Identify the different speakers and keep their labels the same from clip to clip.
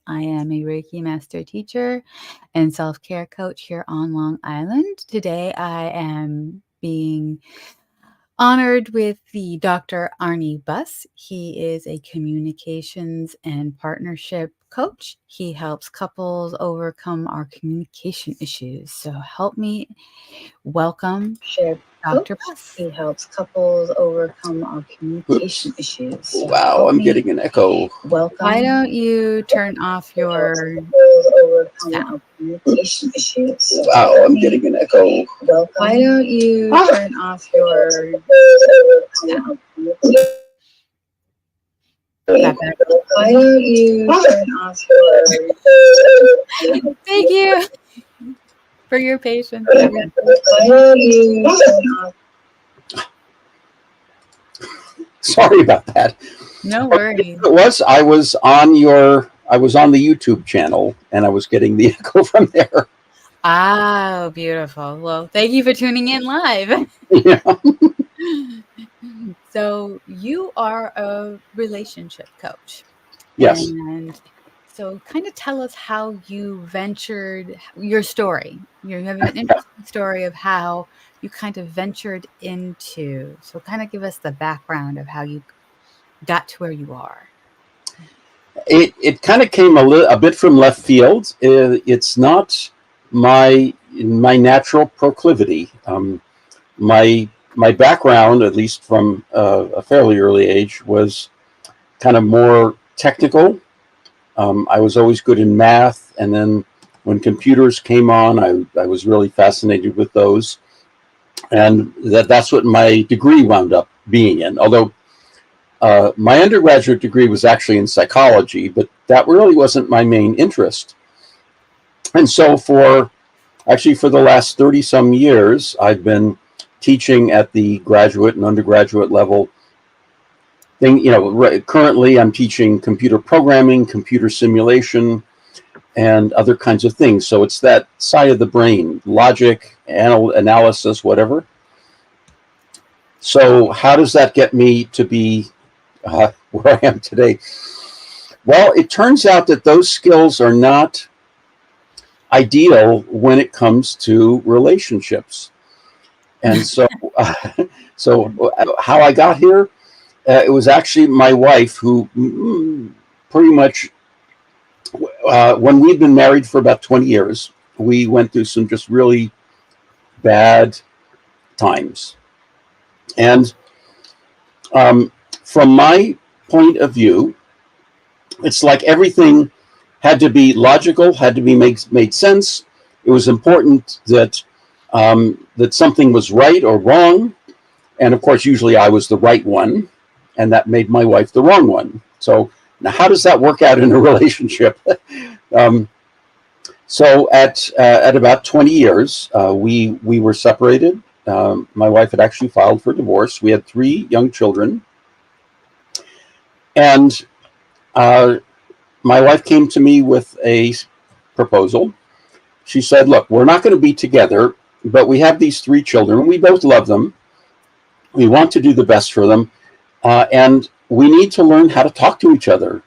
Speaker 1: I am a Reiki Master Teacher and self-care coach here on Long Island. Today I am being honored with the Dr. Arnie Buss. He is a communications and partnership coach. He helps couples overcome our communication issues. So help me welcome Dr. Buss.
Speaker 2: He helps couples overcome our communication issues. So
Speaker 3: wow, I'm getting an echo.
Speaker 2: Welcome.
Speaker 1: Why don't you turn off your sound?
Speaker 2: Communication issues.
Speaker 3: Wow, I'm getting an echo.
Speaker 2: Welcome. Why don't you turn off your sound?
Speaker 1: That better?
Speaker 2: Why don't you turn off your
Speaker 1: Thank you for your patience.
Speaker 2: Why don't you turn off?
Speaker 3: Sorry about that.
Speaker 1: No worries.
Speaker 3: It was I was on the YouTube channel and I was getting the echo from there.
Speaker 1: Oh, beautiful. Well, thank you for tuning in live.
Speaker 3: Yeah.
Speaker 1: So you are a relationship coach.
Speaker 3: Yes.
Speaker 1: And so kind of tell us how you ventured, your story. You have an interesting story of how you kind of ventured into. So kind of give us the background of how you got to where you are.
Speaker 3: It kind of came a bit from left field. It's not my natural proclivity. My background, at least from a fairly early age, was kind of more technical. I was always good in math, and then when computers came on, I was really fascinated with those, and that's what my degree wound up being in. Although my undergraduate degree was actually in psychology, but that really wasn't my main interest. And so for the last 30 some years, I've been teaching at the graduate and undergraduate level. Currently I'm teaching computer programming, computer simulation, and other kinds of things. So it's that side of the brain, logic, analysis, whatever. So how does that get me to be where I am today? Well, it turns out that those skills are not ideal when it comes to relationships. And so, how I got here, it was actually my wife who pretty much, when we'd been married for about 20 years, we went through some just really bad times. And from my point of view, it's like everything had to be logical, had to be made sense. It was important that that something was right or wrong. And of course, usually I was the right one, and that made my wife the wrong one. So now how does that work out in a relationship? So at about 20 years, we were separated. My wife had actually filed for divorce. We had 3 young children. And my wife came to me with a proposal. She said, look, we're not going to be together, but we have these 3 children. We both love them. We want to do the best for them. And we need to learn how to talk to each other.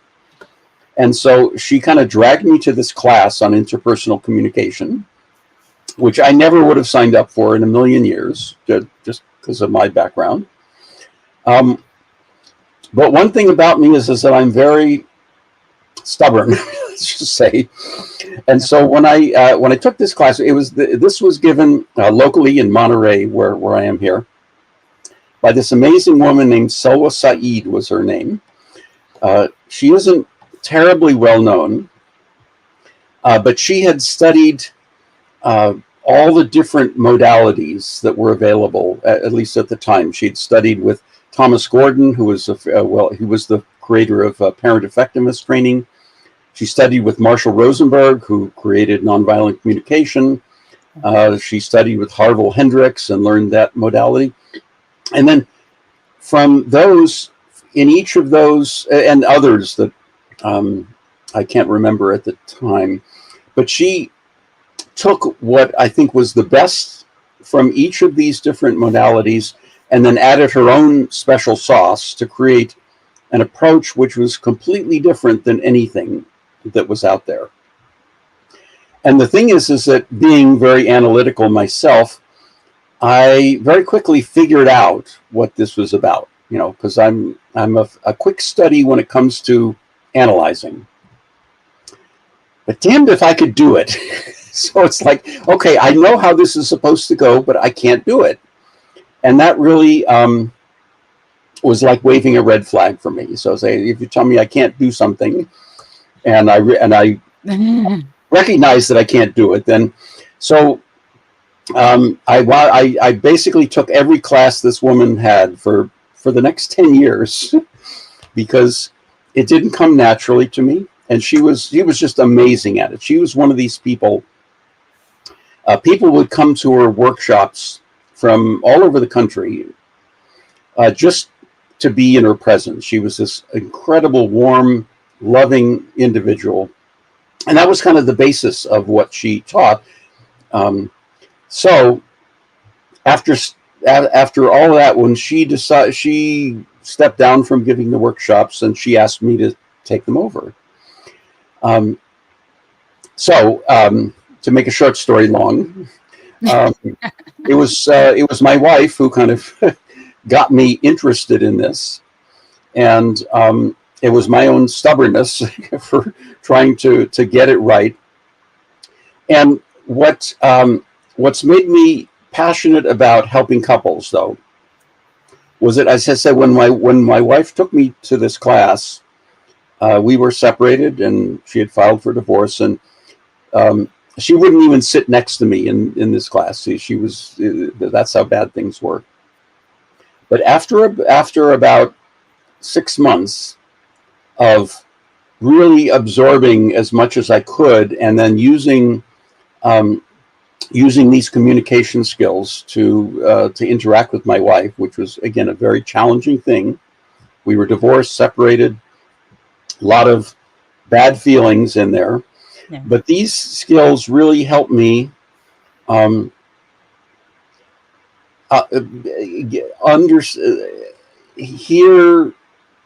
Speaker 3: And so she kind of dragged me to this class on interpersonal communication, which I never would have signed up for in a million years, just because of my background. But one thing about me is that I'm very stubborn, let's just say. And so when I took this class, this was given locally in Monterey, where I am here, by this amazing woman named Selwa Saeed was her name. She isn't terribly well known, but she had studied all the different modalities that were available, at least at the time. She'd studied with Thomas Gordon, who was he was the creator of parent effectiveness training. She studied with Marshall Rosenberg, who created nonviolent communication. She studied with Harville Hendricks and learned that modality. And then from those, in each of those, and others that I can't remember at the time, but she took what I think was the best from each of these different modalities and then added her own special sauce to create an approach which was completely different than anything that was out there. And the thing is that being very analytical myself, I very quickly figured out what this was about, because I'm a quick study when it comes to analyzing. But damned if I could do it. So it's like, okay, I know how this is supposed to go, but I can't do it. And that really was like waving a red flag for me. So say, if you tell me I can't do something, and I recognize that I can't do it, then so I basically took every class this woman had for the next 10 years because it didn't come naturally to me, and she was just amazing at it. She was one of these people. People would come to her workshops from all over the country just to be in her presence. She was this incredible, warm, loving individual. And that was kind of the basis of what she taught. So after all of that, when she stepped down from giving the workshops, and she asked me to take them over. To make a short story long, it was my wife who kind of got me interested in this, and it was my own stubbornness for trying to get it right. And what's made me passionate about helping couples, though, was that, as I said, when my wife took me to this class, we were separated, and she had filed for divorce, and she wouldn't even sit next to me in this class. See, that's how bad things were. But after about 6 months of really absorbing as much as I could, and then using these communication skills to interact with my wife, which was, again, a very challenging thing. We were divorced, separated, a lot of bad feelings in there. Yeah. But these skills really helped me hear,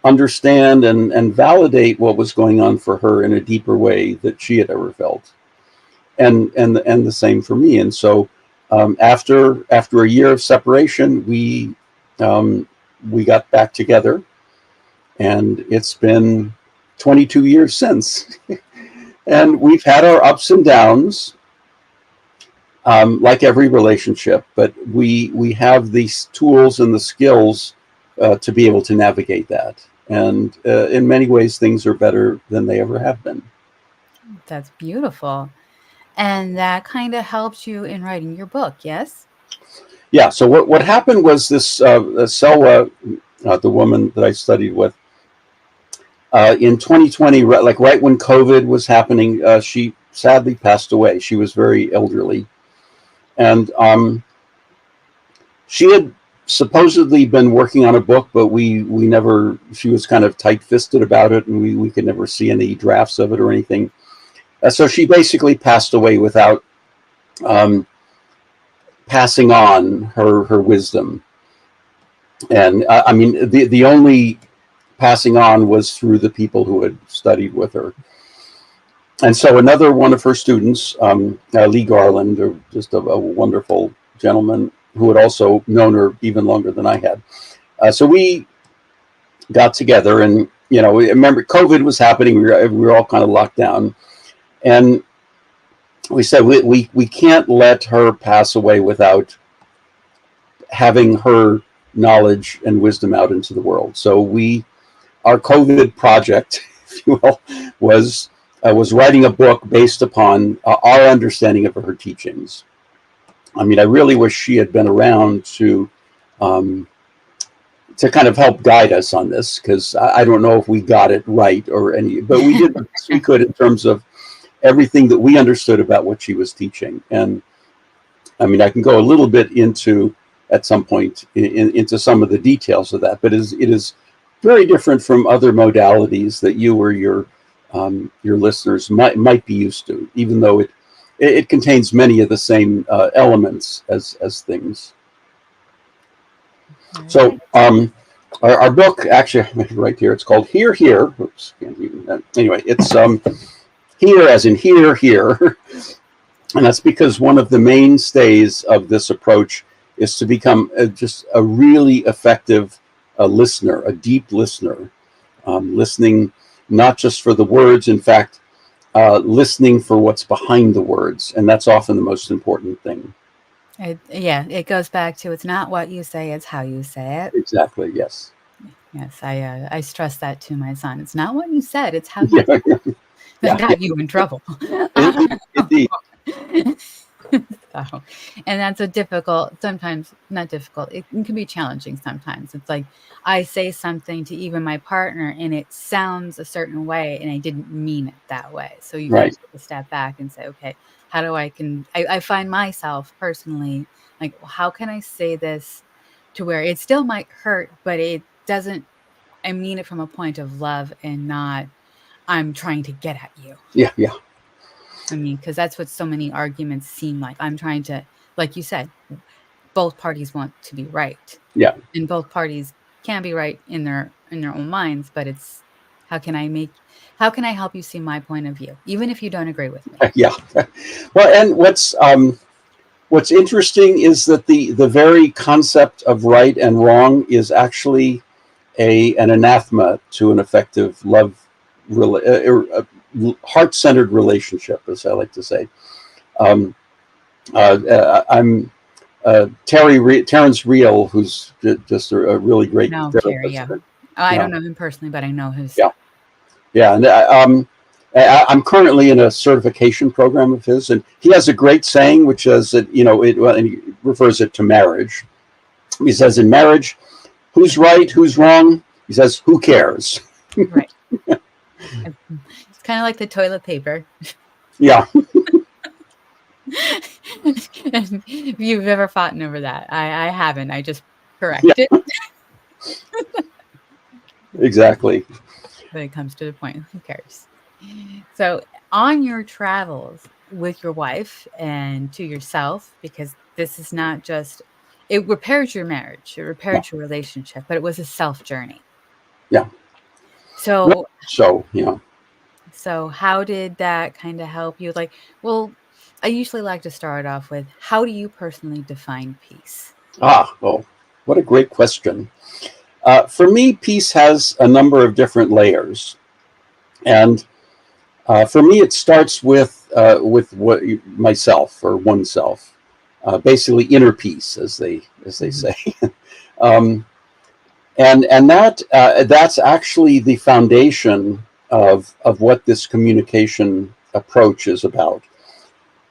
Speaker 3: understand, and validate what was going on for her in a deeper way that she had ever felt, and the same for me. And so after a year of separation, we got back together, and it's been 22 years since. And we've had our ups and downs, like every relationship, but we have these tools and the skills to be able to navigate that. And in many ways, things are better than they ever have been.
Speaker 1: That's beautiful. And that kind of helped you in writing your book, yes?
Speaker 3: Yeah. So what happened was this Selwa, the woman that I studied with, in 2020, like right when COVID was happening, she sadly passed away. She was very elderly, and she had supposedly been working on a book, but we never. She was kind of tight-fisted about it, and we could never see any drafts of it or anything. So she basically passed away without passing on her wisdom. And I mean, the only passing on was through the people who had studied with her. And so another one of her students, Lee Garland, just a wonderful gentleman who had also known her even longer than I had. So we got together, and remember COVID was happening. We were all kind of locked down, and we said we can't let her pass away without having her knowledge and wisdom out into the world. So our COVID project, if you will, was writing a book based upon our understanding of her teachings. I mean, I really wish she had been around to kind of help guide us on this, because I don't know if we got it right but we did the best we could in terms of everything that we understood about what she was teaching. And I mean, I can go a little bit at some point into some of the details of that, but it is very different from other modalities that you or your listeners might be used to, even though it contains many of the same elements as things. So our book, actually, right here, it's called Here. Oops, can't even. Anyway, it's here as in here. And that's because one of the mainstays of this approach is to become just a really effective listener, a deep listener, listening not just for the words, in fact, listening for what's behind the words. And that's often the most important thing.
Speaker 1: It goes back to, it's not what you say, it's how you say it.
Speaker 3: Exactly, yes.
Speaker 1: Yes, I stress that to my son. It's not what you said, it's how you said it. That got you in trouble.
Speaker 3: Indeed.
Speaker 1: So, and that's a difficult, sometimes not difficult, it can be challenging sometimes. It's like I say something to even my partner and it sounds a certain way and I didn't mean it that way. So you got to
Speaker 3: Right.
Speaker 1: take a step back and say, okay, how do I find myself personally like, well, how can I say this to where it still might hurt, but it doesn't, I mean it from a point of love and not I'm trying to get at you.
Speaker 3: Yeah.
Speaker 1: I mean, because that's what so many arguments seem like. I'm trying to, like you said, both parties want to be right.
Speaker 3: Yeah.
Speaker 1: And both parties can be right in their own minds, but it's how can I help you see my point of view, even if you don't agree with me?
Speaker 3: Yeah. Well, and what's interesting is that the very concept of right and wrong is actually an anathema to an effective love, heart-centered relationship, as I like to say. I'm Terrence Real, who's just a really great
Speaker 1: No, Terry,
Speaker 3: therapist.
Speaker 1: yeah. I
Speaker 3: Yeah.
Speaker 1: don't know him personally, but I know his.
Speaker 3: Yeah, and I'm currently in a certification program of his, and he has a great saying, which is that and he refers it to marriage. He says, in marriage, who's right, who's wrong? He says, who cares?
Speaker 1: Right. It's kind of like the toilet paper.
Speaker 3: Yeah.
Speaker 1: If you've ever fought over that, I haven't. I just correct it.
Speaker 3: Exactly.
Speaker 1: When it comes to the point, who cares? So, on your travels with your wife and to yourself, because this is not just, it repaired your marriage, it
Speaker 3: Yeah.
Speaker 1: repaired your relationship, but it was a self journey.
Speaker 3: Yeah.
Speaker 1: So,
Speaker 3: So, yeah.
Speaker 1: so how did that kind of help you? Like, well, I usually like to start off with, how do you personally define peace?
Speaker 3: Oh, what a great question. For me, peace has a number of different layers, and for me, it starts with what myself or oneself, basically inner peace, as they say, um, and that's actually the foundation of what this communication approach is about.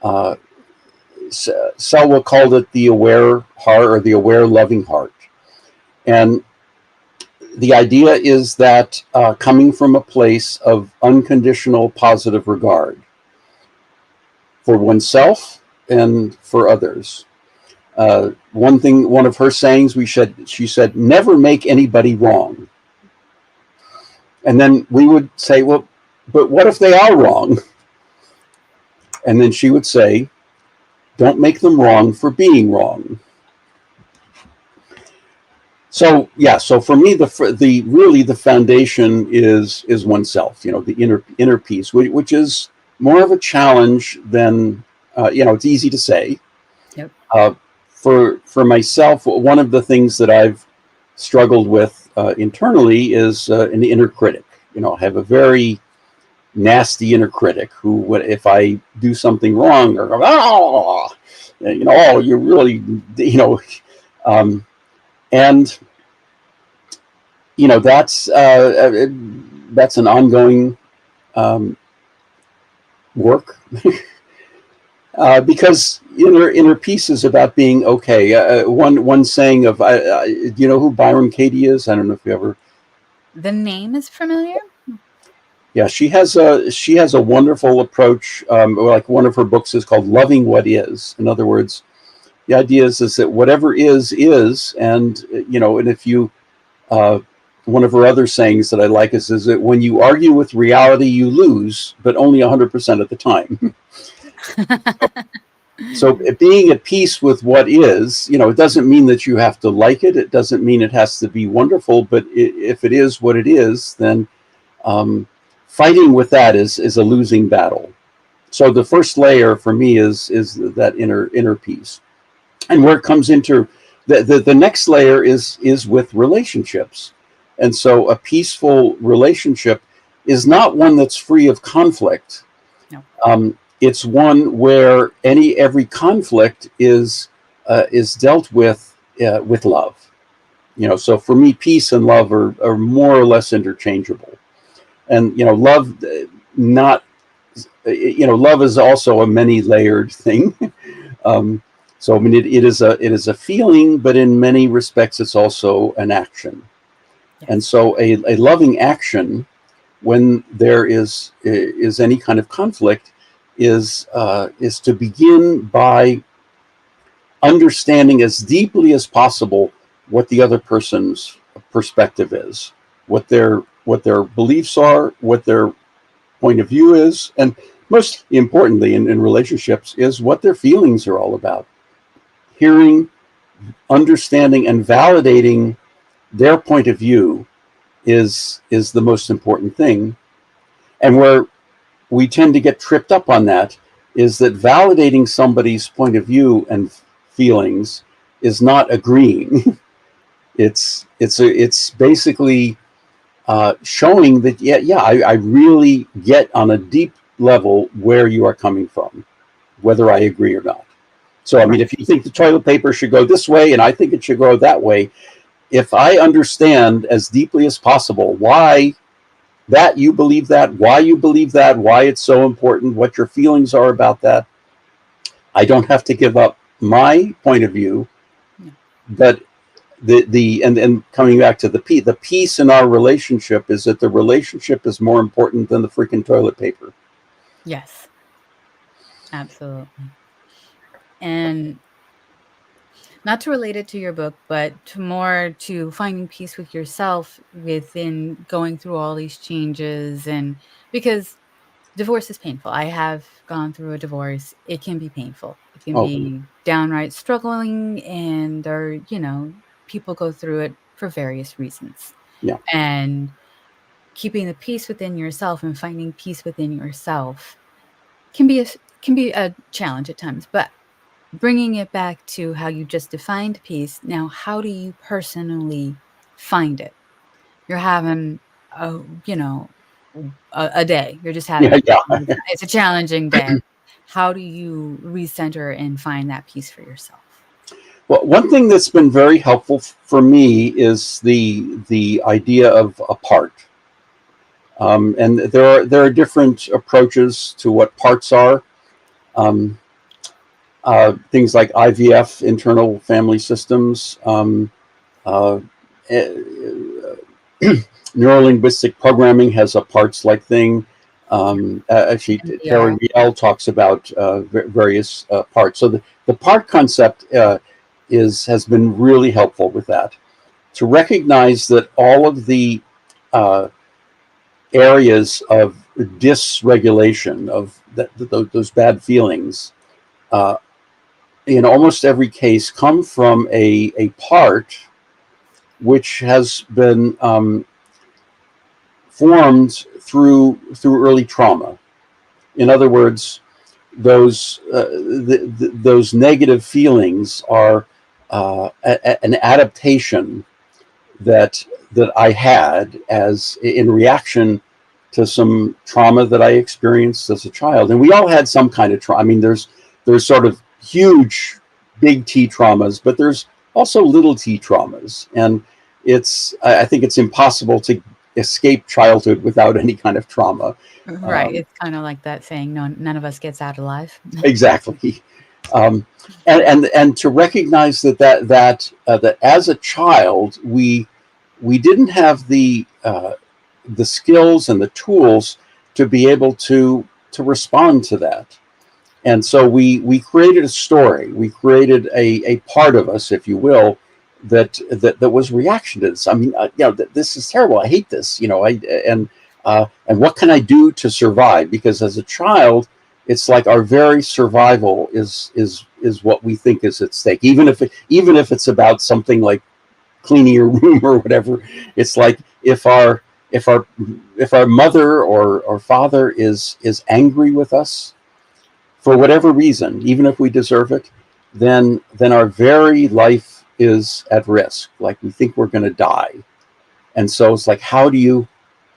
Speaker 3: Uh, Selwa called it the aware heart or the aware loving heart, and the idea is that coming from a place of unconditional positive regard for oneself and for others. One of her sayings, she said, never make anybody wrong. And then we would say, well, but what if they are wrong? And then she would say, don't make them wrong for being wrong. So yeah, so for me, the foundation is oneself. The inner peace, which is more of a challenge than it's easy to say.
Speaker 1: Yep.
Speaker 3: For myself, one of the things that I've struggled with internally is an inner critic. I have a very nasty inner critic who, if I do something wrong, or oh, you're really, and that's an ongoing work. Because inner peace is about being okay. One saying of, do you know who Byron Katie is? I don't know if you ever.
Speaker 1: The name is familiar.
Speaker 3: Yeah, she has a wonderful approach. Like one of her books is called "Loving What Is." In other words, the idea is that whatever is, and and if you, one of her other sayings that I like is that when you argue with reality, you lose, but only 100% of the time. So being at peace with what is, it doesn't mean that you have to like it. It doesn't mean it has to be wonderful. But if it is what it is, then fighting with that is a losing battle. So the first layer for me is that inner peace, and where it comes into the next layer is with relationships. And so a peaceful relationship is not one that's free of conflict.
Speaker 1: No.
Speaker 3: It's one where every conflict is dealt with love. So for me, peace and love are more or less interchangeable. And love, not love is also a many-layered thing. So I mean, it is a feeling, but in many respects, it's also an action.
Speaker 1: Yes.
Speaker 3: And so a loving action, when there is any kind of conflict, is to begin by understanding as deeply as possible what the other person's perspective is, what their beliefs are, what their point of view is, and most importantly in relationships is what their feelings are all about. Hearing, understanding, and validating their point of view is the most important thing. And where we tend to get tripped up on that is that validating somebody's point of view and feelings is not agreeing. It's basically showing that I really get on a deep level where you are coming from, whether I agree or not. So I mean, if you think the toilet paper should go this way and I think it should go that way, if I understand as deeply as possible why that you believe that, why it's so important, what your feelings are about that, I don't have to give up my point of view. But and coming back to the peace in our relationship is that the relationship is more important than the freaking toilet paper.
Speaker 1: Yes, absolutely. And not to relate it to your book, but to finding peace with yourself within going through all these changes. And because divorce is painful. I have gone through a divorce. It can be painful. It can be downright struggling, and people go through it for various reasons.
Speaker 3: Yeah.
Speaker 1: And keeping the peace within yourself and finding peace within yourself can be a challenge at times, but bringing it back to how you just defined peace, now how do you personally find it? You're having a day. You're just having it's a challenging day. How do you recenter and find that peace for yourself?
Speaker 3: Well, one thing that's been very helpful for me is the idea of a part. And there are different approaches to what parts are. Things like IVF, internal family systems, neurolinguistic programming has a parts-like thing. Actually, Terry Riel talks about various parts. So the part concept has been really helpful with that. To recognize that all of the areas of dysregulation, of those bad feelings, in almost every case come from a part which has been formed through early trauma. In other words, those negative feelings are an adaptation that I had as in reaction to some trauma that I experienced as a child. And we all had some kind of trauma. I mean, there's sort of huge, big T traumas, but there's also little T traumas. And I think it's impossible to escape childhood without any kind of trauma.
Speaker 1: Right. It's kind of like that saying, no, none of us gets out alive.
Speaker 3: Exactly. And to recognize that as a child, we didn't have the skills and the tools to be able to respond to that. And so we created a story. We created a part of us, if you will, that was reaction to this. I mean, this is terrible. I hate this. And what can I do to survive? Because as a child, it's like our very survival is what we think is at stake. Even if it's about something like cleaning your room or whatever, it's like if if our mother or father is angry with us for whatever reason, even if we deserve it, then our very life is at risk. Like we think we're going to die, and so it's like, how do you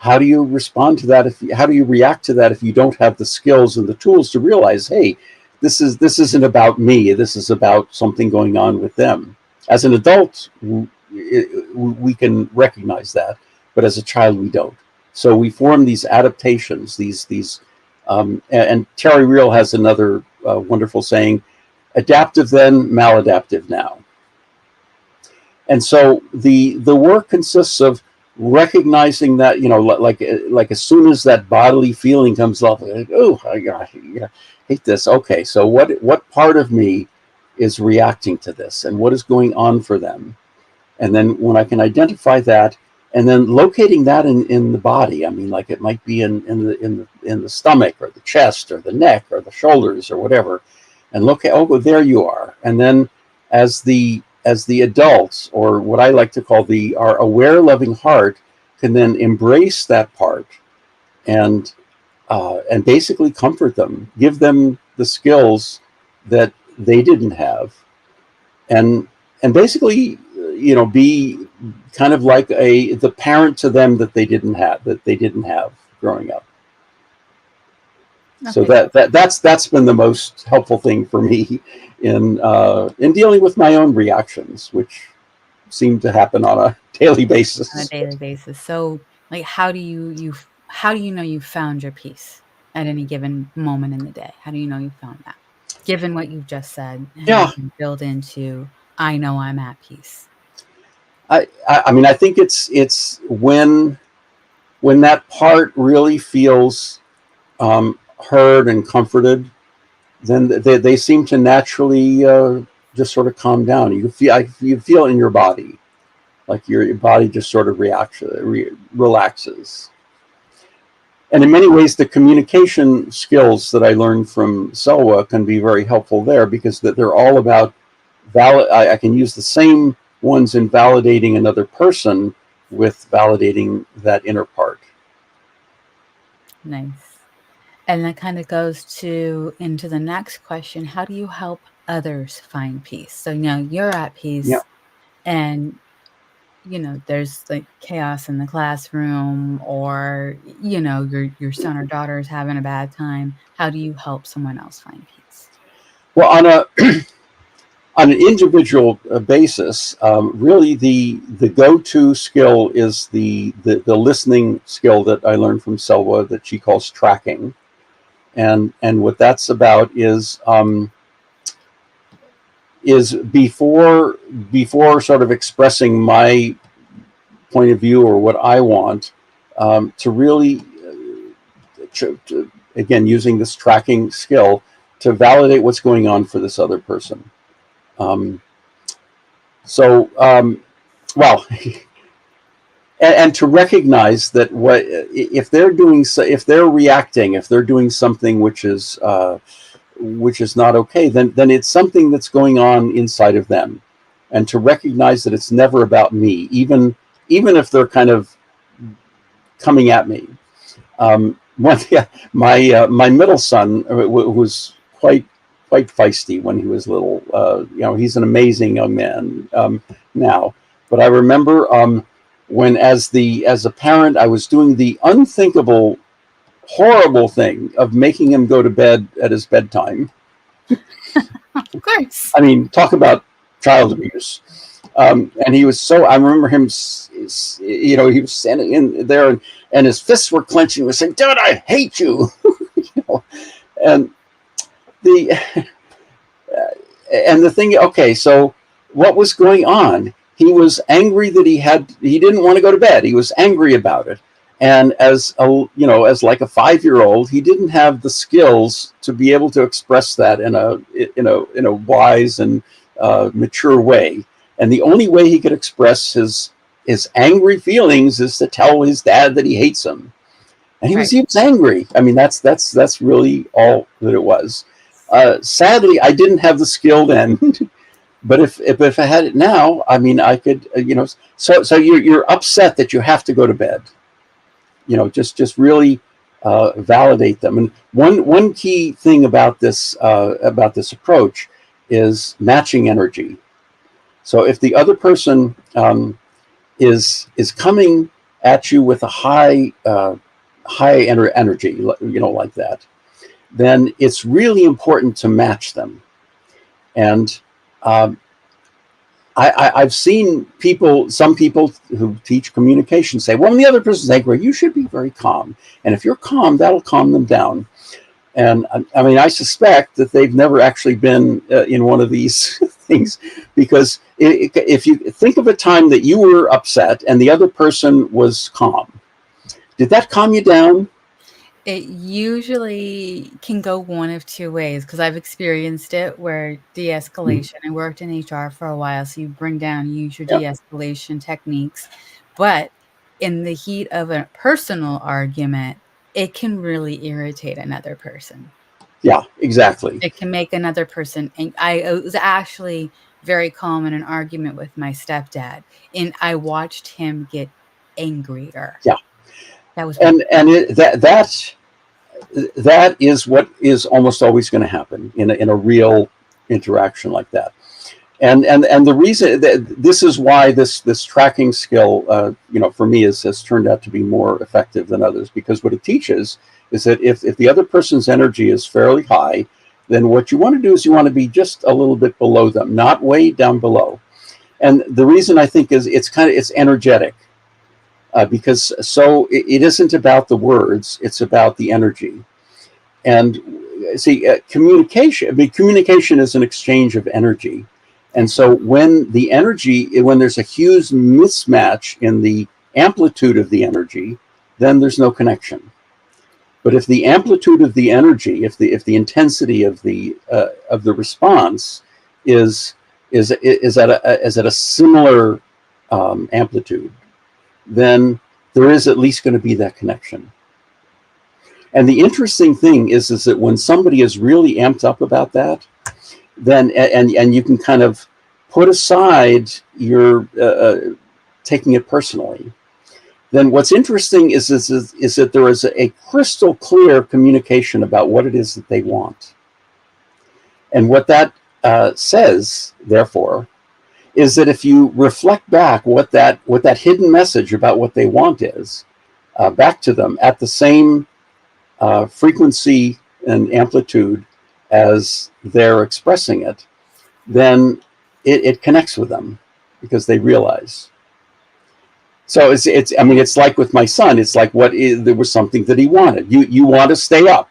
Speaker 3: respond to that? How do you react to that if you don't have the skills and the tools to realize, hey, this isn't about me. This is about something going on with them. As an adult, we can recognize that, but as a child, we don't. So we form these adaptations. And Terry Real has another wonderful saying: "Adaptive then, maladaptive now." And so the work consists of recognizing that, like as soon as that bodily feeling comes up, like, oh, I hate this. Okay, so what part of me is reacting to this, and what is going on for them? And then when I can identify that, and then locating that in the body, I mean, like it might be in the stomach or the chest or the neck or the shoulders or whatever, and look at, oh, there you are. And then as the adults, or what I like to call our aware, loving heart, can then embrace that part and basically comfort them, give them the skills that they didn't have, and basically, be kind of like the parent to them that they didn't have growing up. Okay. So that's been the most helpful thing for me in dealing with my own reactions, which seem to happen on a daily basis.
Speaker 1: So, like, how do you know you found your peace at any given moment in the day? How do you know you found that? Given what you've just said,
Speaker 3: yeah,
Speaker 1: build into, I know I'm at peace.
Speaker 3: I mean, I think it's when that part really feels heard and comforted, then they seem to naturally just sort of calm down. You feel in your body, like your body just sort of relaxes. And in many ways, the communication skills that I learned from Selwa can be very helpful there, because they're all about I can use the same ones in validating another person with validating that inner part.
Speaker 1: Nice. And that kind of goes into the next question: how do you help others find peace? So you're at peace,
Speaker 3: yeah.
Speaker 1: And there's like chaos in the classroom, or your son or daughter is having a bad time. How do you help someone else find peace?
Speaker 3: Well, on an individual basis, really the go-to skill is the listening skill that I learned from Selwa, that she calls tracking, and what that's about is before sort of expressing my point of view or what I want, to really again, using this tracking skill to validate what's going on for this other person. Well, and to recognize that if they're reacting, if they're doing something which is not okay, then it's something that's going on inside of them, and to recognize that it's never about me, even if they're kind of coming at me. My middle son, who was quite feisty when he was little. He's an amazing young man now. But I remember when, as a parent, I was doing the unthinkable, horrible thing of making him go to bed at his bedtime.
Speaker 1: Of course.
Speaker 3: I mean, talk about child abuse. And he was I remember him, he was standing in there and his fists were clenching. He was saying, "Dad, I hate you." And the thing, okay, so what was going on? He was angry that he didn't want to go to bed. He was angry about it. And as like a 5-year-old, he didn't have the skills to be able to express that in a wise and mature way. And the only way he could express his angry feelings is to tell his dad that he hates him. And he was angry. I mean, that's really all that it was. Sadly, I didn't have the skill then, but if I had it now, I mean, I could, So you're upset that you have to go to bed. just really validate them. And one key thing about this approach is matching energy. So if the other person is coming at you with a high energy, like that, then it's really important to match them. And I've seen some people who teach communication say, well, when the other person's angry, you should be very calm. And if you're calm, that'll calm them down. And I mean, I suspect that they've never actually been in one of these things, because if you think of a time that you were upset and the other person was calm, did that calm you down?
Speaker 1: It usually can go one of two ways, because I've experienced it where de-escalation. I worked in HR for a while, so you use your de-escalation techniques. But in the heat of a personal argument, it can really irritate another person.
Speaker 3: Yeah, exactly.
Speaker 1: It can make another person. And I was actually very calm in an argument with my stepdad, and I watched him get angrier.
Speaker 3: Yeah,
Speaker 1: that was
Speaker 3: that is what is almost always going to happen in a real interaction like that. And the reason that this is why this tracking skill, for me has turned out to be more effective than others, because what it teaches is that if the other person's energy is fairly high, then what you want to do is you want to be just a little bit below them, not way down below. And the reason I think is it's energetic, because it isn't about the words, it's about the energy. And see, communication is an exchange of energy. And so when there's a huge mismatch in the amplitude of the energy, then there's no connection. But if the amplitude of the energy, if the intensity of the response is at a similar amplitude, then there is at least going to be that connection. And the interesting thing is that when somebody is really amped up about that, then and you can kind of put aside your taking it personally, then what's interesting is that there is a crystal clear communication about what it is that they want. And what that says, therefore, is that if you reflect back what that hidden message about what they want is back to them at the same frequency and amplitude as they're expressing it, then it connects with them, because they realize. So it's like with my son, it's like there was something that he wanted. You want to stay up.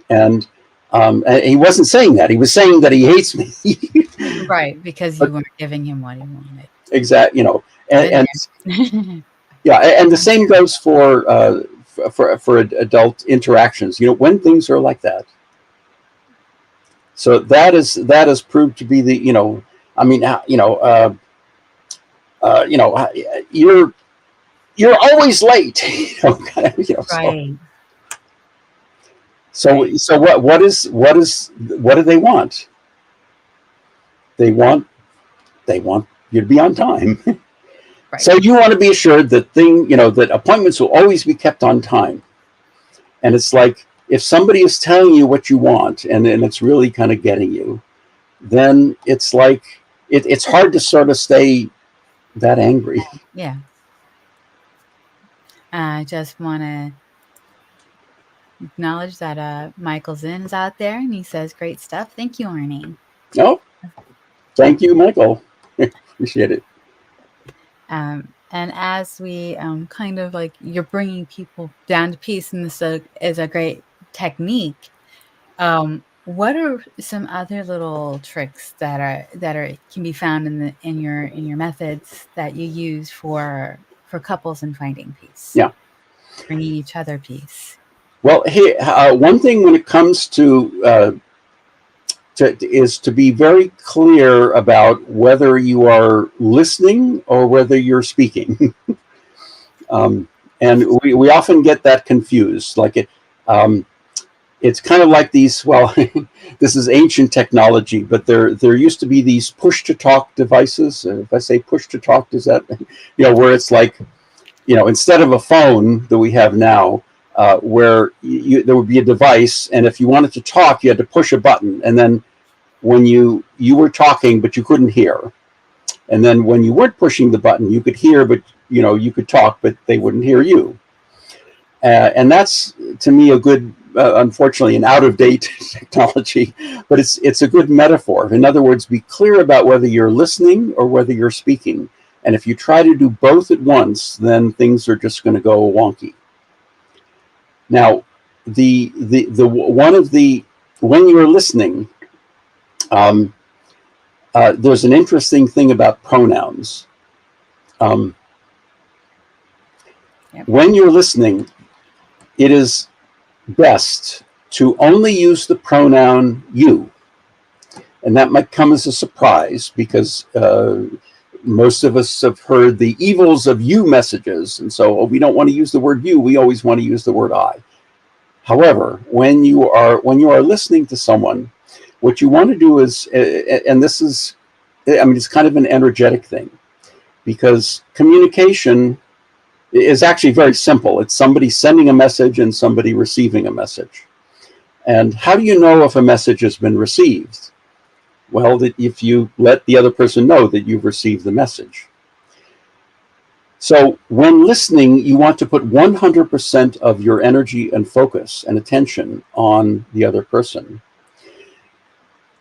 Speaker 3: And he wasn't saying that. He was saying that he hates me.
Speaker 1: Right, because you weren't giving him what he wanted.
Speaker 3: Exactly, and yeah, and the same goes for adult interactions. When things are like that. So that has proved to be the you're always late.
Speaker 1: Right.
Speaker 3: So what do they want? They want you to be on time. Right. So you want to be assured that appointments will always be kept on time. And it's like, if somebody is telling you what you want and it's really kind of getting you, then it's like it's hard to sort of stay that angry.
Speaker 1: Yeah. I just want to acknowledge that Michael Zinn is out there, and he says great stuff. Thank you, Arnie.
Speaker 3: Oh, thank you, Michael. Appreciate it.
Speaker 1: And as we kind of like, you're bringing people down to peace, and this is a great technique. What are some other little tricks that can be found in your methods that you use for couples in finding peace?
Speaker 3: Yeah,
Speaker 1: bringing each other peace.
Speaker 3: Well, here one thing when it comes to is to be very clear about whether you are listening or whether you're speaking. And we often get that confused. Like it's kind of like these, well, this is ancient technology, but there used to be these push-to-talk devices. If I say push-to-talk, does that, where it's like, instead of a phone that we have now, where there would be a device, and if you wanted to talk, you had to push a button, and then when you were talking, but you couldn't hear, and then when you weren't pushing the button, you could hear, but you could talk, but they wouldn't hear you. And that's, to me, a good, unfortunately, an out-of-date technology, but it's a good metaphor. In other words, be clear about whether you're listening or whether you're speaking. And if you try to do both at once, then things are just going to go wonky. Now, when you're listening, there's an interesting thing about pronouns. When you're listening, it is best to only use the pronoun you. And that might come as a surprise, because most of us have heard the evils of you messages. And so we don't want to use the word you. We always want to use the word I. However, when you are listening to someone, what you want to do is, and this is, it's kind of an energetic thing, because communication is actually very simple. It's somebody sending a message and somebody receiving a message. And how do you know if a message has been received? Well, that if you let the other person know that you've received the message. So when listening, you want to put 100% of your energy and focus and attention on the other person.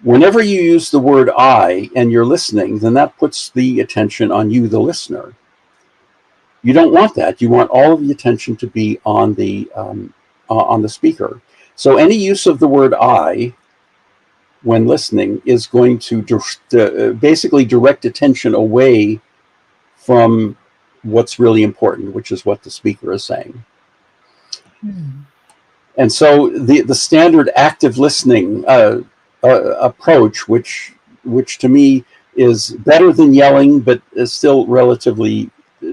Speaker 3: Whenever you use the word I and you're listening, then that puts the attention on you, the listener. You don't want that. You want all of the attention to be on the speaker. So any use of the word I when listening is going to basically direct attention away from what's really important, which is what the speaker is saying. And so the standard active listening approach, which to me is better than yelling, but is still relatively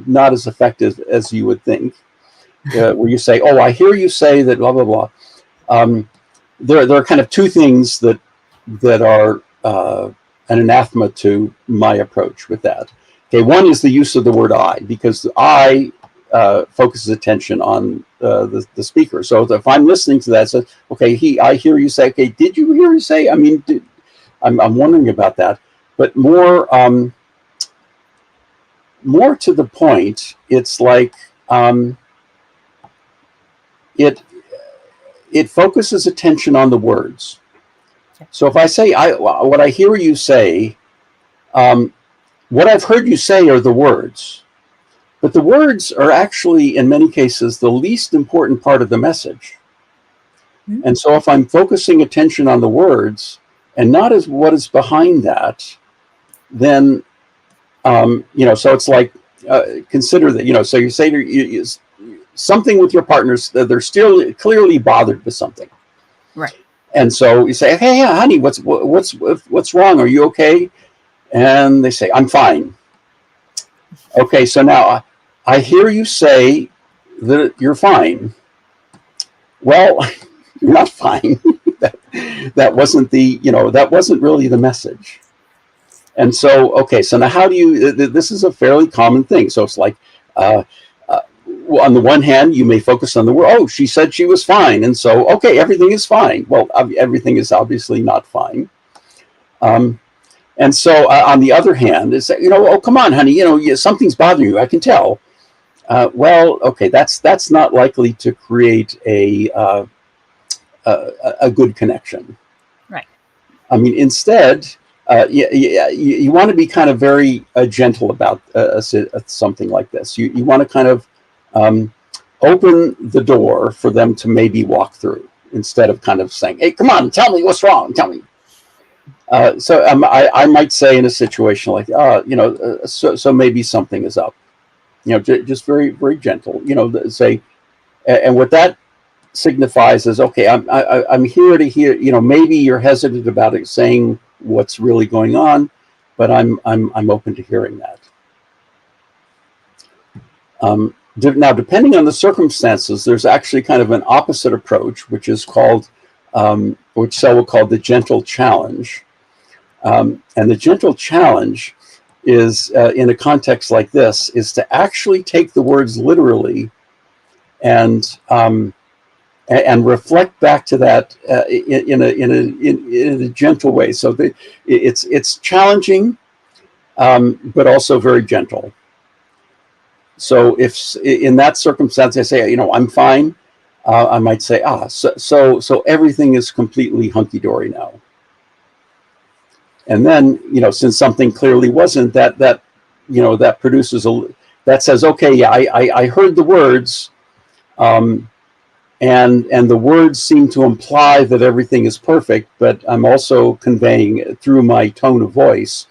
Speaker 3: not as effective as you would think, where you say, oh, I hear you say that, blah, blah, blah. There are kind of two things that are an anathema to my approach with that. Okay, one is the use of the word I, because the I focuses attention on the speaker. So if I'm listening to that, it says, okay, I hear you say, okay, did you hear you say? I mean, I'm wondering about that. But more to the point, it's like it focuses attention on the words. So if I say, what I hear you say, what I've heard you say are the words. But the words are actually, in many cases, the least important part of the message. And so if I'm focusing attention on the words and not as what is behind that, then, so it's like, consider that, so you say to something with your partners, they're still clearly bothered with something.
Speaker 1: Right.
Speaker 3: And so you say, hey, honey, what's wrong? Are you okay? And they say, I'm fine. Okay, so now I hear you say that you're fine. Well, you're not fine. that wasn't that wasn't really the message. And so, okay, so now how do you, this is a fairly common thing. So it's like, on the one hand, you may focus on the word, oh, she said she was fine. And so, okay, everything is fine. Well, everything is obviously not fine. And so on the other hand, it's, oh, come on, honey, something's bothering you. I can tell. Well, okay, that's not likely to create a good connection.
Speaker 1: Right.
Speaker 3: I mean, instead, you want to be kind of very gentle about something like this. You want to kind of open the door for them to maybe walk through, instead of kind of saying, hey, come on, tell me what's wrong, tell me. So I might say in a situation like, so maybe something is up, just very, very gentle, say, and what that signifies is, okay, I'm here to hear, maybe you're hesitant about it, saying what's really going on, but I'm open to hearing that. Now, depending on the circumstances, there's actually kind of an opposite approach, which is called, which Selwyn called the gentle challenge. And the gentle challenge is in a context like this is to actually take the words literally and reflect back to that in a gentle way. So it's challenging, but also very gentle. So if in that circumstance I say, I'm fine, I might say, so everything is completely hunky dory now. And then, since something clearly wasn't, that produces that says, okay, yeah, I heard the words, and the words seem to imply that everything is perfect, but I'm also conveying through my tone of voice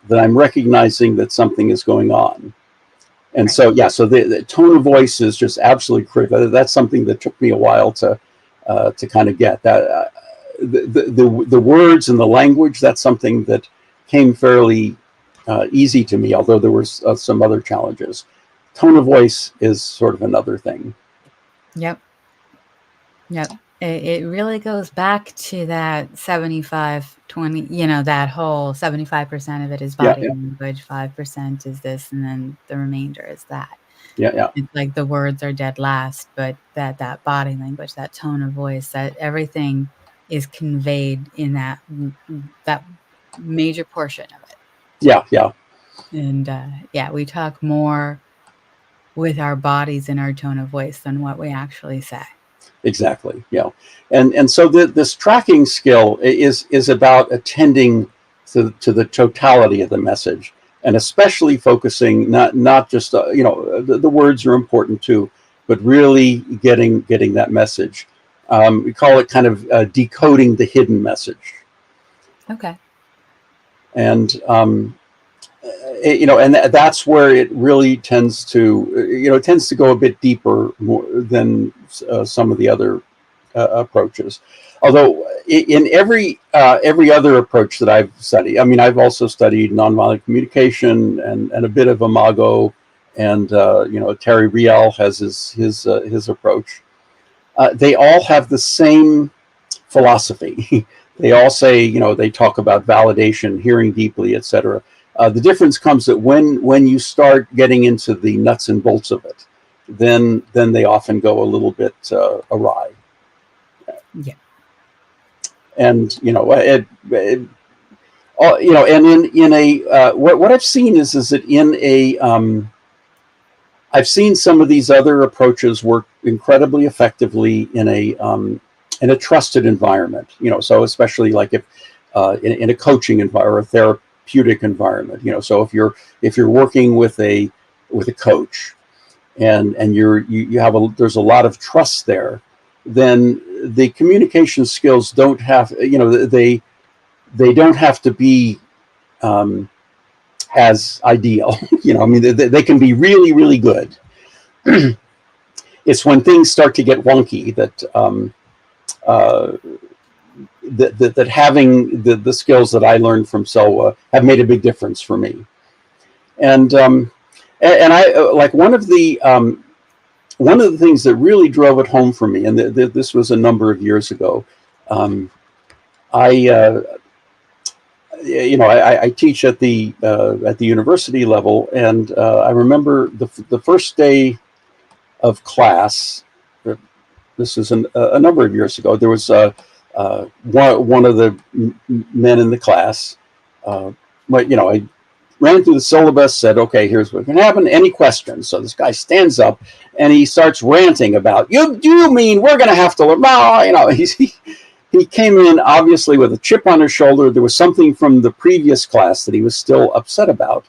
Speaker 3: that I'm recognizing that something is going on. And so, so the tone of voice is just absolutely critical. That's something that took me a while to kind of get that. The words and the language, that's something that came fairly easy to me, although there were some other challenges. Tone of voice is sort of another thing.
Speaker 1: Yep. It really goes back to that 75-20, that whole 75% of it is body language, 5% is this, and then the remainder is that.
Speaker 3: Yeah.
Speaker 1: It's like the words are dead last, but that body language, that tone of voice, that everything is conveyed in that major portion of it.
Speaker 3: Yeah.
Speaker 1: And we talk more with our bodies and our tone of voice than what we actually say.
Speaker 3: Exactly. Yeah. And so this tracking skill is about attending to the totality of the message, and especially focusing not just the words are important too, but really getting that message. We call it kind of decoding the hidden message.
Speaker 1: Okay.
Speaker 3: And and that's where it really tends to go a bit deeper more than some of the other approaches. Although in every other approach that I've studied, I've also studied nonviolent communication and a bit of Imago, and Terry Riel has his approach. They all have the same philosophy. They all say, they talk about validation, hearing deeply, etc. The difference comes that when you start getting into the nuts and bolts of it, then they often go a little bit awry.
Speaker 1: Yeah.
Speaker 3: And and in a what I've seen is that in a I've seen some of these other approaches work incredibly effectively in a trusted environment. So especially like if in a coaching environment or a therapeutic environment. So if you're working with a coach, and there's a lot of trust there, then the communication skills don't have they don't have to be as ideal. They can be really, really good. It's when things start to get wonky that that having the skills that I learned from Selwa have made a big difference for me. And I like one of the things that really drove it home for me, and this was a number of years ago. I teach at the university level, and I remember the first day of class. This is a number of years ago. There was one of the men in the class. I ran through the syllabus, said, okay, here's what's going to happen. Any questions? So this guy stands up and he starts ranting about, you mean we're going to have to learn? He came in obviously with a chip on his shoulder. There was something from the previous class that he was still upset about.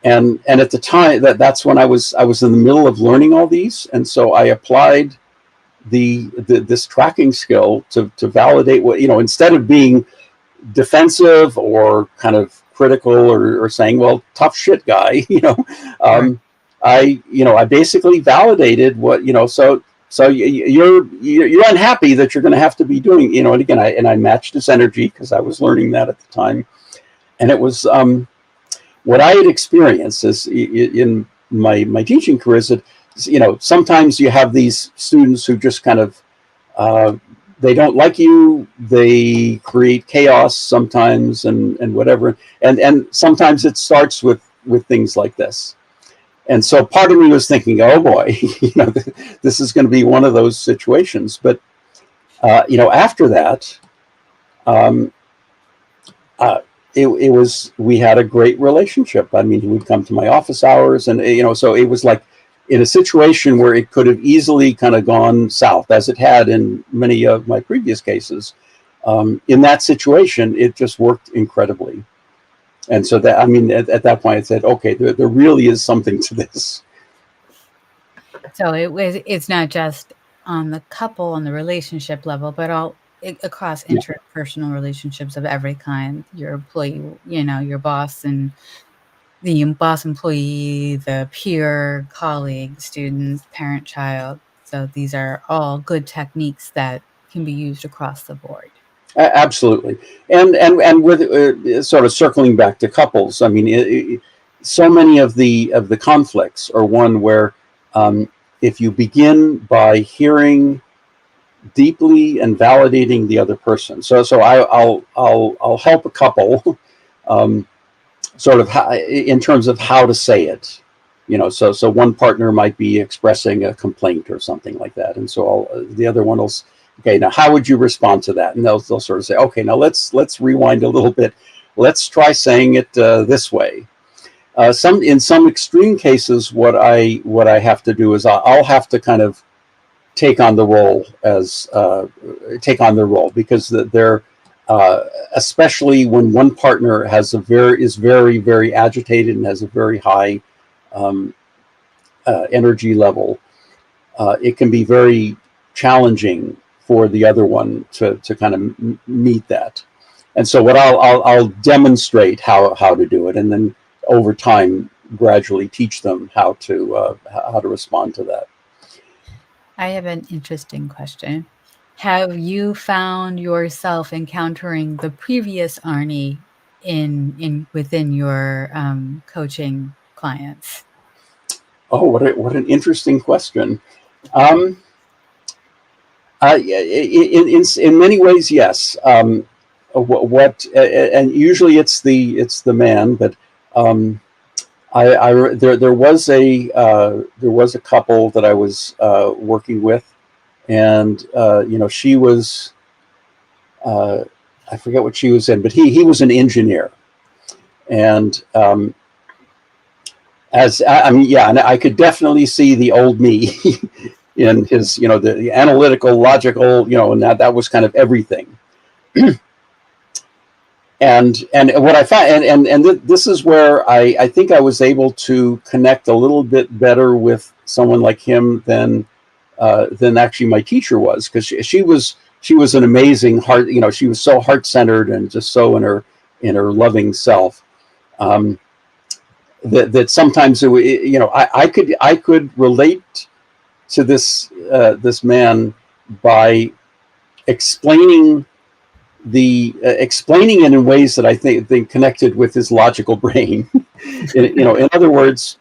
Speaker 3: And at the time, that's when I was in the middle of learning all these. And so I applied this tracking skill to validate what, instead of being defensive or kind of critical or saying, well, tough shit guy, I basically validated what, so you're unhappy that you're going to have to be doing, and again, I matched his energy because I was learning that at the time. And it was what I had experienced is in my teaching career is that, sometimes you have these students who just kind of they don't like you. They create chaos sometimes, and whatever. And sometimes it starts with things like this. And so part of me was thinking, oh boy, this is going to be one of those situations. But after that, um, it was, we had a great relationship. I mean, he would come to my office hours, and so it was like in a situation where it could have easily kind of gone south, as it had in many of my previous cases. In that situation, it just worked incredibly. And so that, I mean, at that point, I said, okay, there really is something to this.
Speaker 1: So it's not just on the couple, on the relationship level, but across
Speaker 3: Yeah.
Speaker 1: interpersonal relationships of every kind. Your employee, your boss and the boss employee, the peer, colleague, students, parent, child. So these are all good techniques that can be used across the board.
Speaker 3: Absolutely. And with sort of circling back to couples, I mean, so many of the conflicts are one where, if you begin by hearing deeply and validating the other person. So I'll help a couple, sort of in terms of how to say it. So one partner might be expressing a complaint or something like that, and so the other one will, okay, now how would you respond to that? And they'll sort of say, okay, now let's rewind a little bit. Let's try saying it this way. In some extreme cases, what I have to do is I'll have to kind of take on the role because they're especially when one partner is very, very agitated and has a very high um, energy level. It can be very challenging for the other one to kind of meet that. And so what I'll demonstrate how to do it, and then over time gradually teach them how to respond to that.
Speaker 1: I have an interesting question. Have you found yourself encountering the previous Arnie in within your coaching clients?
Speaker 3: Oh, what an interesting question. Um, in many ways, yes. And usually it's the man, but um, there was a couple that I was working with, and she was, I forget what she was in, but he was an engineer, and I mean, yeah, and I could definitely see the old me in his, the analytical, logical, and that was kind of everything. And what I find, this is where I think I was able to connect a little bit better with someone like him than actually my teacher was, because she was an amazing heart. She was so heart centered and just so in her loving self. That sometimes I could relate to this man by explaining explaining it in ways that I think connected with his logical brain. In other words,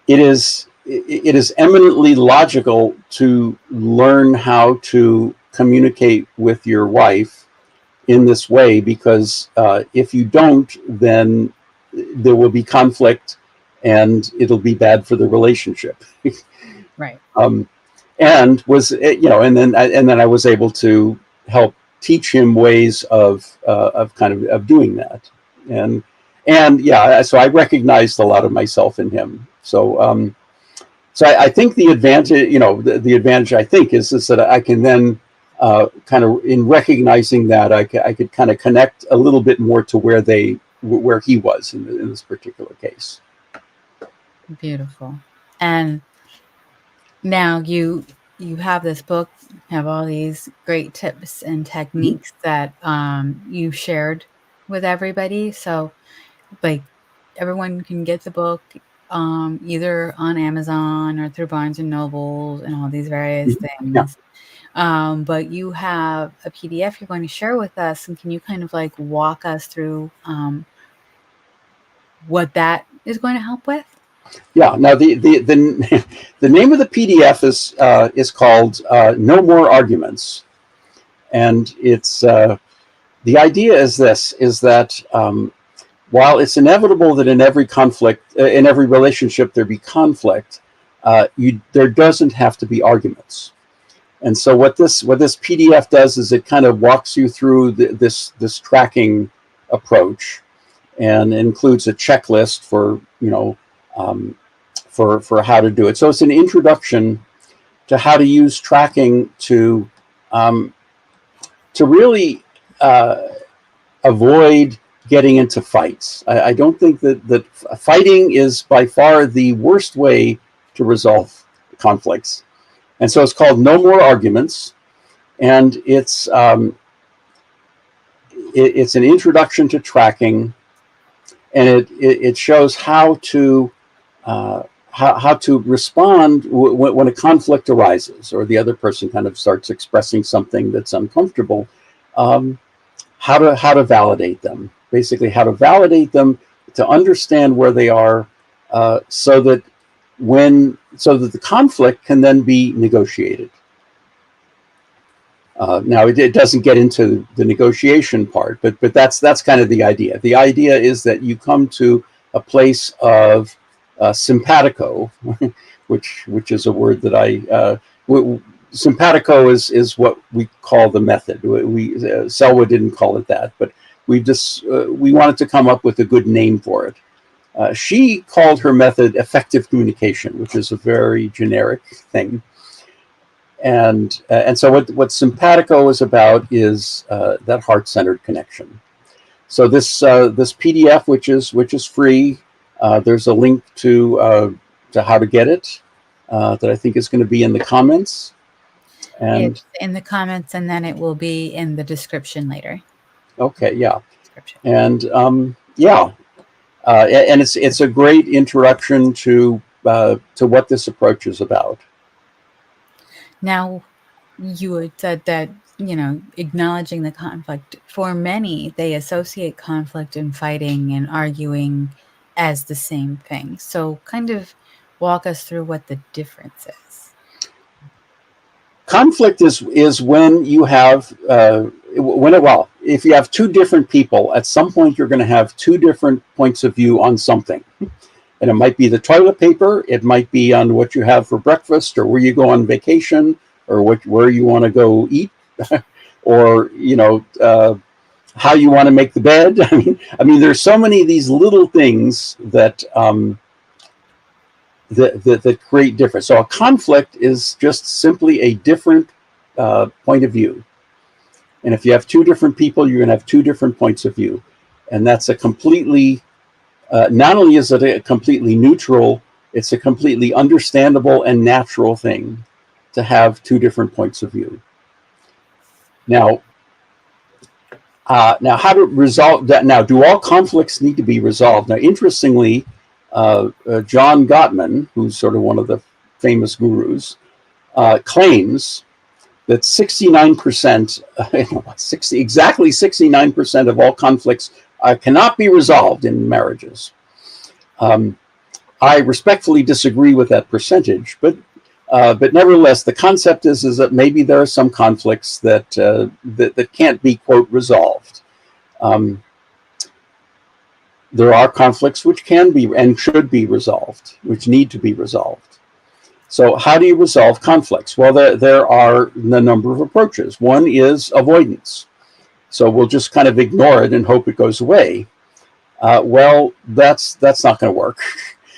Speaker 3: it is eminently logical to learn how to communicate with your wife in this way, because if you don't, then there will be conflict and it'll be bad for the relationship.
Speaker 1: Right.
Speaker 3: And then I was able to help teach him ways of doing that, and yeah, so I recognized a lot of myself in him. So I think the advantage, the advantage I think is that I can then kind of, in recognizing that, I could kind of connect a little bit more to where he was in this particular case.
Speaker 1: Beautiful. And now you have this book, have all these great tips and techniques that you shared with everybody. So like everyone can get the book either on Amazon or through Barnes and Nobles and all these various
Speaker 3: Yeah.
Speaker 1: things. But you have a PDF you're going to share with us, and can you kind of like walk us through what that is going to help with?
Speaker 3: Yeah. Now the name of the PDF is called "No More Arguments," and it's the idea is this: is that while it's inevitable that in every conflict, in every relationship, there be conflict, there doesn't have to be arguments. And so what this PDF does is it kind of walks you through this tracking approach, and includes a checklist for for how to do it. So it's an introduction to how to use tracking to really avoid getting into fights. I don't think that fighting is by far the worst way to resolve conflicts. And so it's called No More Arguments, and it's an introduction to tracking, and it shows how to respond when a conflict arises, or the other person kind of starts expressing something that's uncomfortable. How to validate them, basically how to validate them, to understand where they are, so that the conflict can then be negotiated. Now it doesn't get into the negotiation part, but that's kind of the idea. The idea is that you come to a place of simpatico, which is a word that simpatico is what we call the method. Selwa didn't call it that, but we wanted to come up with a good name for it. She called her method effective communication, which is a very generic thing. And so what simpatico is about is that heart-centered connection. So this PDF, which is free, there's a link to how to get it that I think is going to be in the comments. And
Speaker 1: it's in the comments, and then it will be in the description later.
Speaker 3: Okay, yeah. And and it's a great introduction to what this approach is about.
Speaker 1: Now, you had said that, acknowledging the conflict, for many, they associate conflict and fighting and arguing as the same thing. So kind of walk us through what the difference is.
Speaker 3: Conflict is when you have if you have two different people, at some point you're going to have two different points of view on something. And it might be the toilet paper, it might be on what you have for breakfast, or where you go on vacation, or where you want to go eat, or how you want to make the bed. I mean, there's so many of these little things that that create difference. So a conflict is just simply a different point of view. And if you have two different people, you're going to have two different points of view. And that's a completely, not only is it a completely neutral, it's a completely understandable and natural thing to have two different points of view. Now how to resolve that? Now, do all conflicts need to be resolved? Now, interestingly, John Gottman, who's sort of one of the famous gurus, claims that 69%, exactly 69% of all conflicts cannot be resolved in marriages. I respectfully disagree with that percentage, but nevertheless, the concept is that maybe there are some conflicts that can't be, quote, resolved. There are conflicts which can be and should be resolved, which need to be resolved. So how do you resolve conflicts? Well, there are a number of approaches. One is avoidance. So we'll just kind of ignore it and hope it goes away. Well, that's not going to work.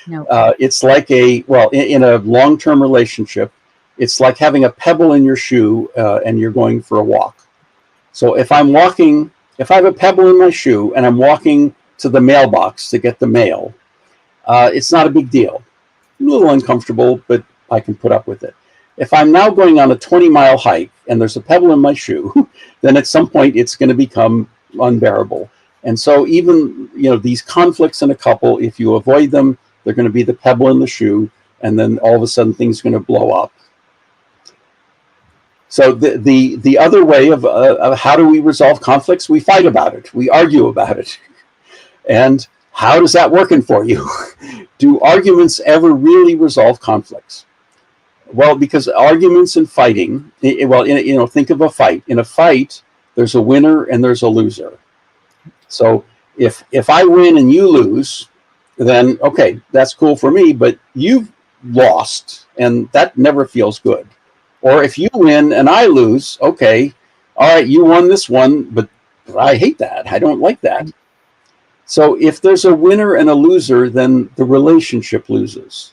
Speaker 1: No.
Speaker 3: It's like in a long-term relationship, it's like having a pebble in your shoe and you're going for a walk. So if I have a pebble in my shoe and I'm walking to the mailbox to get the mail, it's not a big deal. A little uncomfortable, but I can put up with it. If I'm now going on a 20-mile hike and there's a pebble in my shoe, then at some point it's going to become unbearable. And so even these conflicts in a couple, if you avoid them, they're going to be the pebble in the shoe, and then all of a sudden things are going to blow up. So the other way of how do we resolve conflicts? We fight about it. We argue about it. And How does that working for you? Do arguments ever really resolve conflicts? Well, because arguments and fighting, think of a fight. In a fight, there's a winner and there's a loser. So if I win and you lose, then okay, that's cool for me, but you've lost, and that never feels good. Or if you win and I lose, okay, all right, you won this one, but I hate that. I don't like that. So if there's a winner and a loser, then the relationship loses.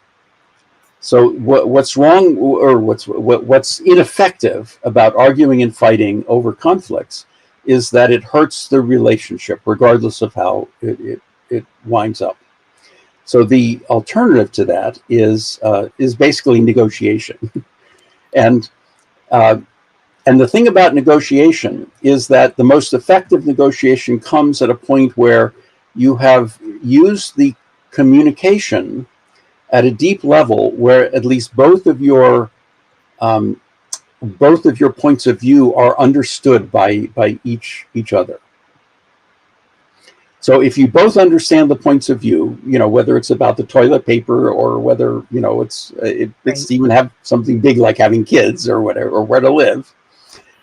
Speaker 3: So what's wrong, or what's ineffective about arguing and fighting over conflicts is that it hurts the relationship, regardless of how it winds up. So the alternative to that is basically negotiation. And the thing about negotiation is that the most effective negotiation comes at a point where you have used the communication at a deep level, where at least both of your points of view are understood by each other. So if you both understand the points of view, whether it's about the toilet paper or whether it's even have something big like having kids or whatever, or where to live,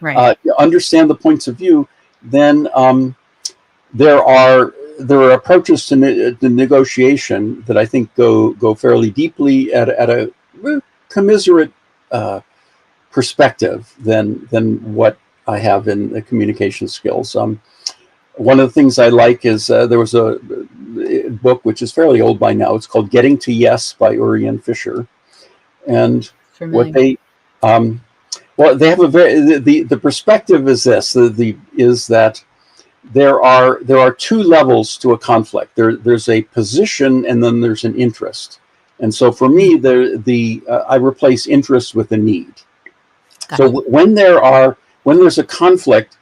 Speaker 3: you understand the points of view, then there are approaches to negotiation that I think go fairly deeply at a commiserate perspective than what I have in the communication skills. One of the things I like is there was a book which is fairly old by now. It's called Getting to Yes by Urian Fisher, and what they they have the perspective is this: is that there are two levels to a conflict. There's a position and then there's an interest. And so for me, I replace interest with a need. So when there's a conflict,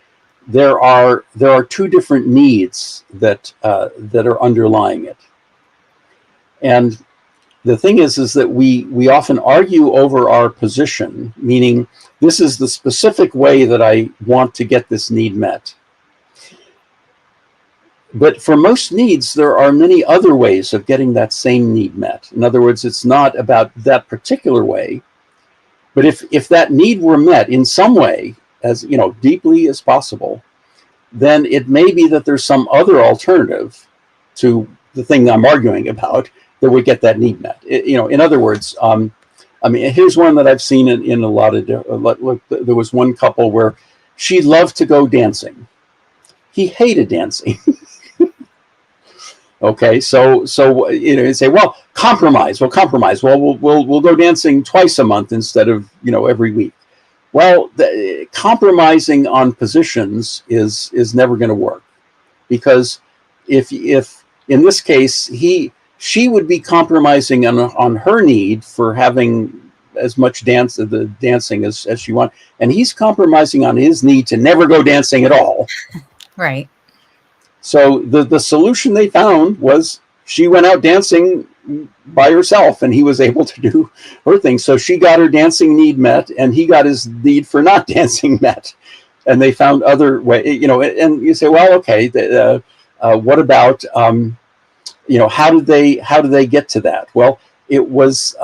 Speaker 3: there are two different needs that are underlying it. And the thing is that we often argue over our position, meaning this is the specific way that I want to get this need met. But for most needs, there are many other ways of getting that same need met. In other words, it's not about that particular way. But if that need were met in some way, as deeply as possible, then it may be that there's some other alternative to the thing I'm arguing about that would get that need met. In other words, here's one that I've seen in a lot of. There was one couple where she loved to go dancing. He hated dancing. Okay, so you say, well, compromise. We'll compromise. Well, we'll go dancing twice a month instead of every week. Well, compromising on positions is never going to work, because if in this case she would be compromising on her need for having as much dancing as she wants, and he's compromising on his need to never go dancing at all.
Speaker 1: Right.
Speaker 3: So the solution they found was she went out dancing by herself, and he was able to do her thing. So she got her dancing need met, and he got his need for not dancing met. And they found other way, and you say, well, okay, what about, how did they get to that? Well, it was,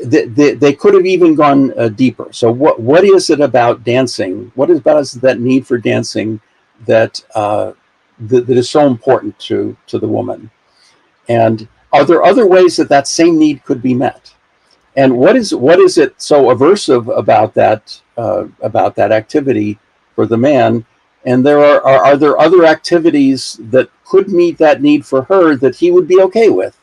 Speaker 3: they could have even gone deeper. So what is it about dancing? What is about that need for dancing that is so important to the woman? And are there other ways that same need could be met? And what is it so aversive about that activity for the man? And are there other activities that could meet that need for her that he would be okay with?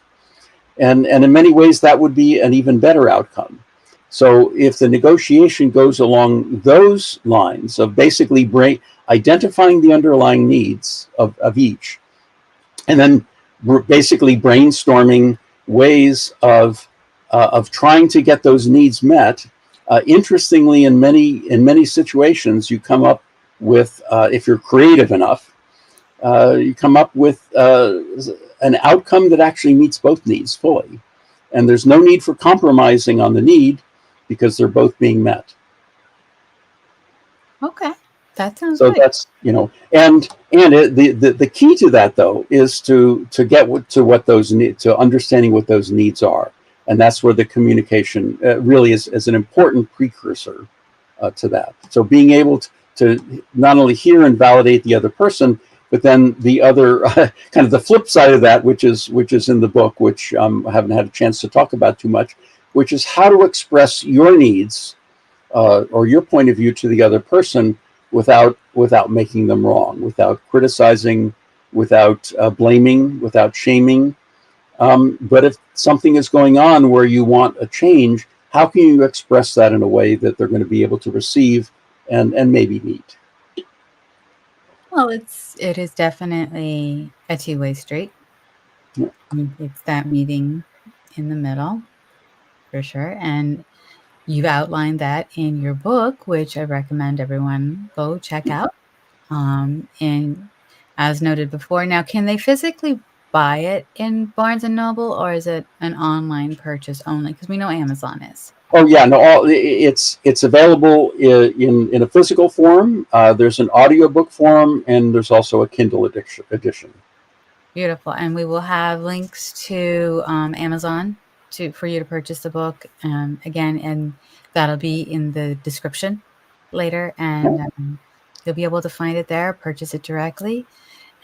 Speaker 3: And in many ways, that would be an even better outcome. So if the negotiation goes along those lines of basically identifying the underlying needs of each, and then basically brainstorming ways of trying to get those needs met. Interestingly, in many situations, you come up with, if you're creative enough, you come up with an outcome that actually meets both needs fully, and there's no need for compromising on the need because they're both being met.
Speaker 1: Okay. That sounds
Speaker 3: So
Speaker 1: good.
Speaker 3: that's, the key to that though is to get to what those need, to understanding what those needs are, and that's where the communication really is an important precursor to that. So being able to not only hear and validate the other person, but then the other kind of the flip side of that, which is in the book, which I haven't had a chance to talk about too much, which is how to express your needs or your point of view to the other person without making them wrong, without criticizing, without blaming, without shaming. But if something is going on where you want a change, how can you express that in a way that they're going to be able to receive and maybe meet?
Speaker 1: Well, it is definitely a two-way street.
Speaker 3: Yeah.
Speaker 1: It's that meeting in the middle for sure. And you've outlined that in your book, which I recommend everyone go check out. And as noted before, now can they physically buy it in Barnes and Noble, or is it an online purchase only? Because we know Amazon is.
Speaker 3: Oh yeah, no, it's available in a physical form. There's an audiobook form, and there's also a Kindle edition.
Speaker 1: Beautiful. And we will have links to Amazon for you to purchase the book. Again, and that'll be in the description later. And you'll be able to find it there, purchase it directly.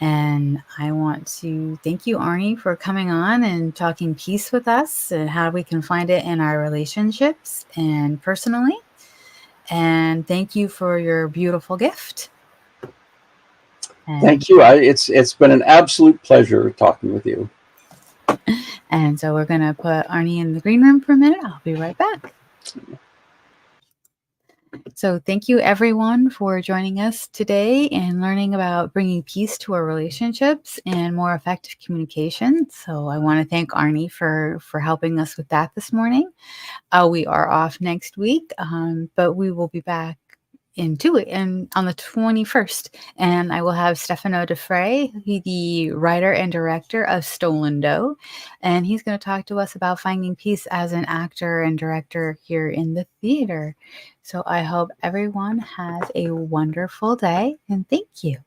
Speaker 1: And I want to thank you, Arnie, for coming on and talking peace with us and how we can find it in our relationships and personally. And thank you for your beautiful gift. And,
Speaker 3: Thank you. It's been an absolute pleasure talking with you.
Speaker 1: And so we're going to put Arnie in the green room for a minute. I'll be right back. So thank you, everyone, for joining us today and learning about bringing peace to our relationships and more effective communication. So I want to thank Arnie for helping us with that this morning. We are off next week, but we will be back on the 21st, and I will have Stefano DeFrey, the writer and director of Stolen Dough, and he's going to talk to us about finding peace as an actor and director here in the theater. So I hope everyone has a wonderful day, and thank you.